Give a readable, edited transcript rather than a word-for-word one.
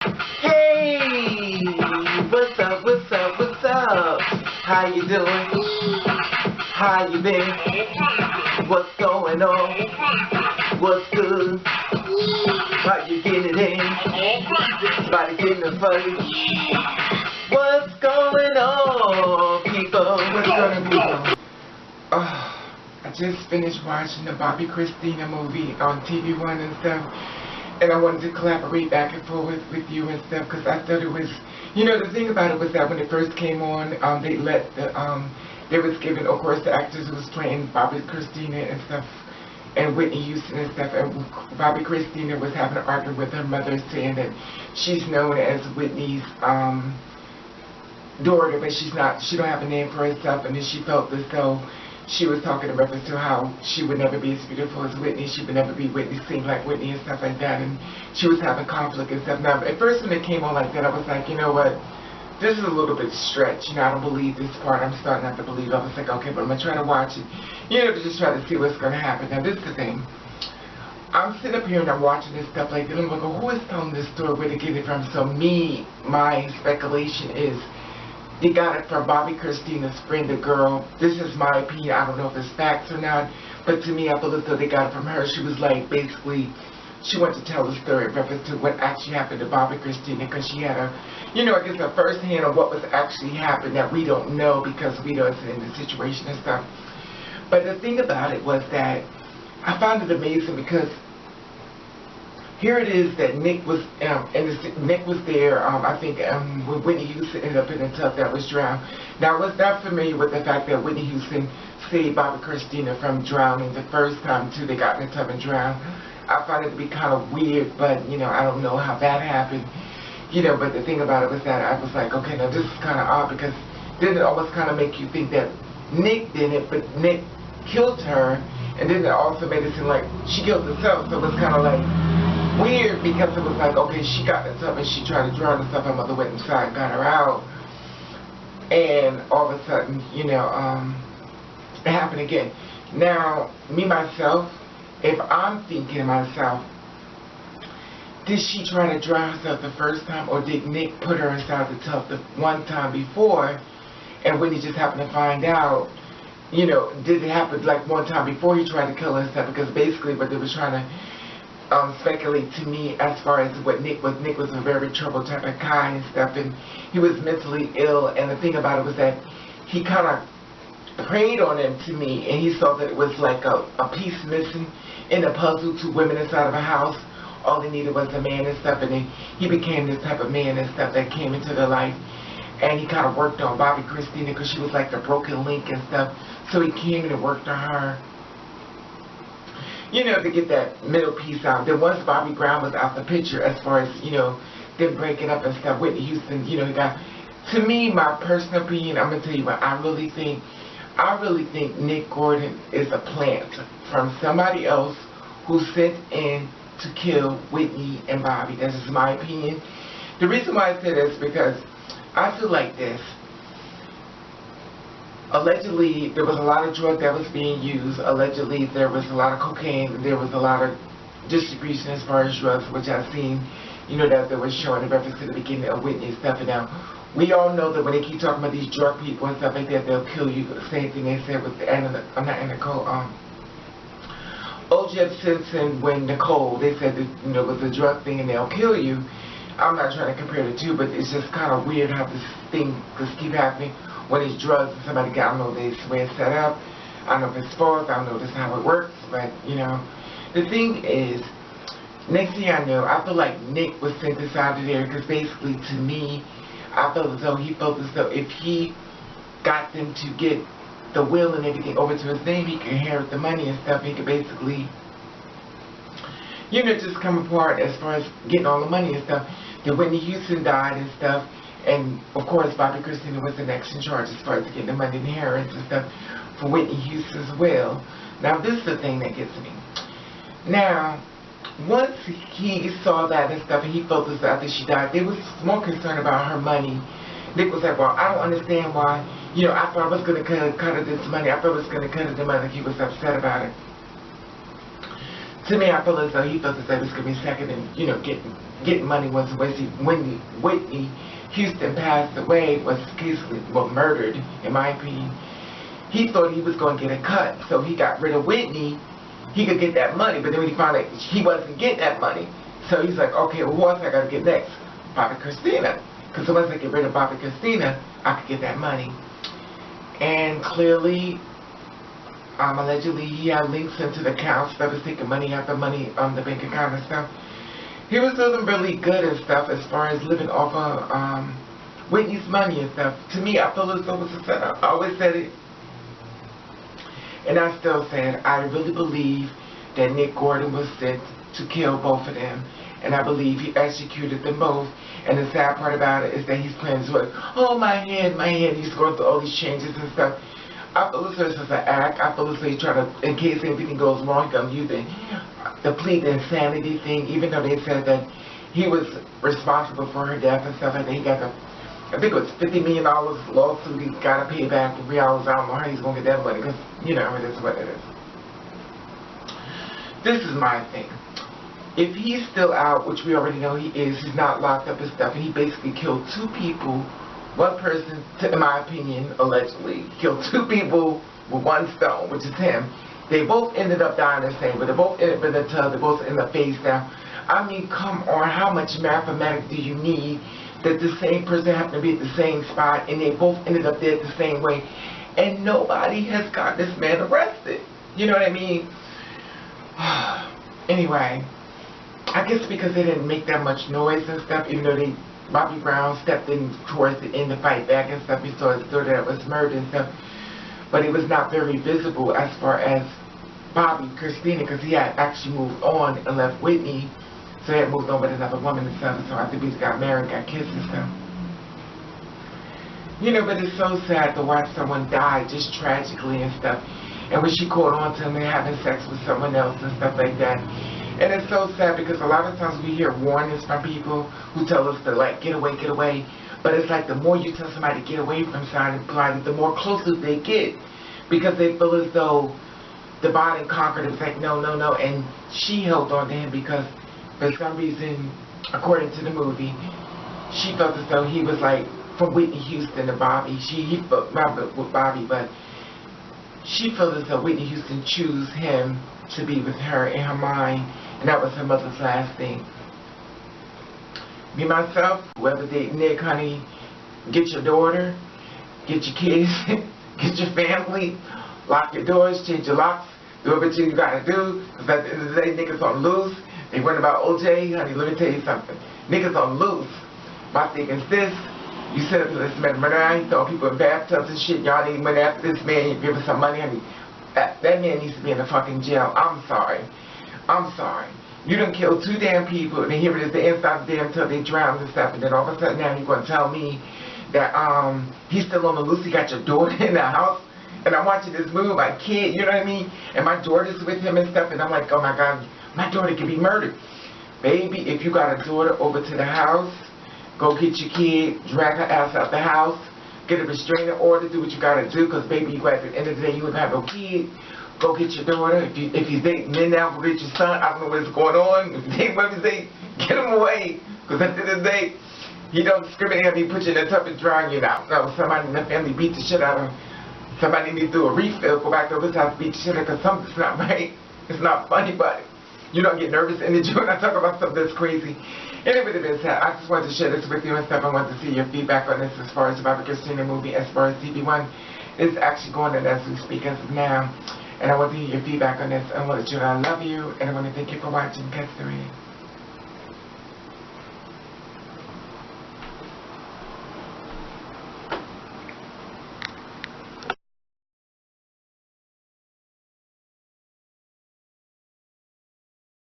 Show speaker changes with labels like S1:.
S1: Hey! What's up, what's up, what's up? How you doing? How you been? What's going on? What's good? How you getting it in? Body getting it funny? What's going on, people? What's going on? I just finished watching the Bobbi Kristina movie on TV One and stuff. And I wanted to collaborate back and forth with you and stuff because I thought it was, the thing about it was that when it first came on, they was giving, of course, the actors who was playing Bobbi Kristina and stuff, and Whitney Houston and stuff, and Bobbi Kristina was having an argument with her mother saying that she's known as Whitney's daughter, but she don't have a name for herself, and then she felt as though she was talking in reference to how she would never be as beautiful as Whitney, she would never be Whitney, seem like Whitney and stuff like that, and she was having conflict and stuff. Now, at first when it came on like that, I was like, you know what, this is a little bit stretched, I don't believe this part, I'm starting not to believe it. I was like, okay, but I'm going to try to watch it, to just try to see what's going to happen. Now, this is the thing. I'm sitting up here and I'm watching this stuff like that, and I'm like, who is telling this story, where to get it from? So my speculation is, they got it from Bobbi Kristina's friend, the girl. This is my opinion. I don't know if it's facts or not. But to me, I feel as though they got it from her. She was like, basically, she wanted to tell the story in reference to what actually happened to Bobbi Kristina. Because she had I guess a first hand on what was actually happening that we don't know because we don't in the situation and stuff. But the thing about it was that I found it amazing because here it is that Nick was Nick was there. I think when Whitney Houston ended up in a tub that was drowned. Now, I was not familiar with the fact that Whitney Houston saved Bobbi Kristina from drowning the first time too. They got in the tub and drowned. I find it to be kind of weird, but I don't know how that happened. But the thing about it was that I was like, okay, now this is kind of odd because then it almost kind of make you think that Nick did it, but Nick killed her, and then it also made it seem like she killed herself. So it was kind of like weird because it was like, okay, she got in the tub and she tried to drown herself. Her mother went inside and got her out, and all of a sudden, it happened again. Now, me myself, if I'm thinking to myself, did she try to drown herself the first time, or did Nick put her inside the tub the one time before, and when he just happened to find out, did it happen like one time before he tried to kill herself? Because basically what they were trying to speculate to me as far as what Nick was a very troubled type of guy and stuff, and he was mentally ill, and the thing about it was that he kind of preyed on him to me, and he saw that it was like a piece missing in a puzzle to women inside of a house. All they needed was a man and stuff, and then he became this type of man and stuff that came into their life, and he kind of worked on Bobbi Kristina because she was like the broken link and stuff, so he came in and worked on her, to get that middle piece out. Then once Bobby Brown was out the picture, as far as, them breaking up and stuff, Whitney Houston, he got, to me, my personal opinion, I'm going to tell you what I really think Nick Gordon is a plant from somebody else who sent in to kill Whitney and Bobby. That's just my opinion. The reason why I say this is because I feel like this. Allegedly, there was a lot of drug that was being used. Allegedly, there was a lot of cocaine. There was a lot of distribution as far as drugs, which I've seen, that they were showing in reference to the beginning of Whitney and stuff. And now, we all know that when they keep talking about these drug people and stuff like that, they'll kill you. The same thing they said with O.J. Simpson when Nicole, they said that, with the drug thing and they'll kill you. I'm not trying to compare the two, but it's just kind of weird how this thing just keep happening. When it's drugs and somebody got, I don't know this way it's set up, I don't know if it's false, I don't know this how it works, but the thing is, next thing I know, I feel like Nick was sent this out of there because basically to me, I felt as though he felt as though if he got them to get the will and everything over to his name, he could inherit the money and stuff, he could basically, just come apart as far as getting all the money and stuff. Then Whitney Houston died and stuff. And, of course, Bobbi Kristina was the next in charge as far as getting the money and inheritance and stuff for Whitney Houston's will. Now, this is the thing that gets me. Now, once he saw that and stuff, and he felt this after she died, they was more concerned about her money. Nick was like, well, I don't understand why, I thought I was going to cut her this money. I thought I was going to cut her the money. He was upset about it. To me, I feel as though he felt as though he was going to be second in, getting getting money was when Whitney Houston passed away, was basically, well, murdered, in my opinion. He thought he was going to get a cut, so he got rid of Whitney. He could get that money, but then when he found out he wasn't getting that money, so he's like, okay, well, who else I got to get next? Bobbi Kristina. Because once I get rid of Bobbi Kristina, I could get that money. And clearly, allegedly, he had links into the accounts that was taking money out the money on the bank account and stuff. He was doing really good and stuff as far as living off of Whitney's money and stuff. To me, I feel as though it was a setup. I always said it. And I still say it. I really believe that Nick Gordon was sent to kill both of them. And I believe he executed them both. And the sad part about it is that he's playing his way. Oh, my head. He's going through all these changes and stuff. I feel as though it's an act. I feel as though he's trying to, in case anything goes wrong, he's going to use the plead insanity thing, even though they said that he was responsible for her death and stuff like that. He got the, I think it was $50 million lawsuit he's got to pay back in reals. I don't know how he's going to get that money because, you know, it is what it is. This is my thing. If he's still out, which we already know he is, he's not locked up and stuff, and he basically killed two people. One person, in my opinion, allegedly, killed two people with one stone, which is him. They both ended up dying the same, but they both ended up in the tub, they both in the face now. I mean, come on, how much mathematics do you need that the same person happened to be at the same spot, and they both ended up dead the same way, and nobody has got this man arrested? You know what I mean? Anyway, I guess because they didn't make that much noise and stuff, even though Bobby Brown stepped in towards the end to fight back and stuff. We saw that it was murder and stuff. But it was not very visible as far as Bobbi Kristina, because he had actually moved on and left Whitney. So he had moved on with another woman and stuff. So after he got married, got kissed and stuff. You know, but it's so sad to watch someone die just tragically and stuff. And when she caught on to him and having sex with someone else and stuff like that. And it's so sad because a lot of times we hear warnings from people who tell us to, like, get away, get away. But it's like the more you tell somebody to get away from somebody, the more closer they get. Because they feel as though the body conquered. It's like, no, no, no. And she held on to him because for some reason, according to the movie, she felt as though he was like from Whitney Houston to Bobbi. He felt not with Bobbi, but she felt as though Whitney Houston chose him to be with her in her mind. And that was her mother's last thing. Me, myself, whoever date Nick, honey, get your daughter, get your kids, get your family, lock your doors, change your locks, do everything you gotta do. Because at the end of the day, niggas on loose. They worried about OJ, honey, let me tell you something. Niggas on loose. My thing is this. You set up to this man murder, you throw people in bathtubs and shit. Y'all need money after this man, you give him some money, honey. That man needs to be in the fucking jail. I'm sorry. I'm sorry. You done killed two damn people, and then here it is, the inside of the damn tub, they drowned and stuff, and then all of a sudden now you're going to tell me that he's still on the loose, he got your daughter in the house, and I'm watching this movie with my kid, you know what I mean, and my daughter's with him and stuff, and I'm like, oh my God, my daughter could be murdered. Baby, if you got a daughter over to the house, go get your kid, drag her ass out the house, get a restraining order, do what you got to do, because baby, you at the end of the day, you wouldn't have no kid. Go get your daughter. If he's dating men now, go get your son. I don't know what's going on. If you date women, say, get him away. Because at the end of the day, he don't discriminate if he puts you in the tub and drown you out. No, somebody in the family beat the shit out of him. Somebody needs to do a refill, go back to his house, beat the shit out because something's not right. It's not funny, but you don't get nervous in the gym when I talk about something that's crazy. Anyway, it is. I just wanted to share this with you and stuff. I wanted to see your feedback on this as far as the Bobbi Kristina movie, as far as TV1 is actually going on as we speak as of now. And I want to hear your feedback on this. I want to let you know I love you, and I want to thank you for watching. Catch the reading.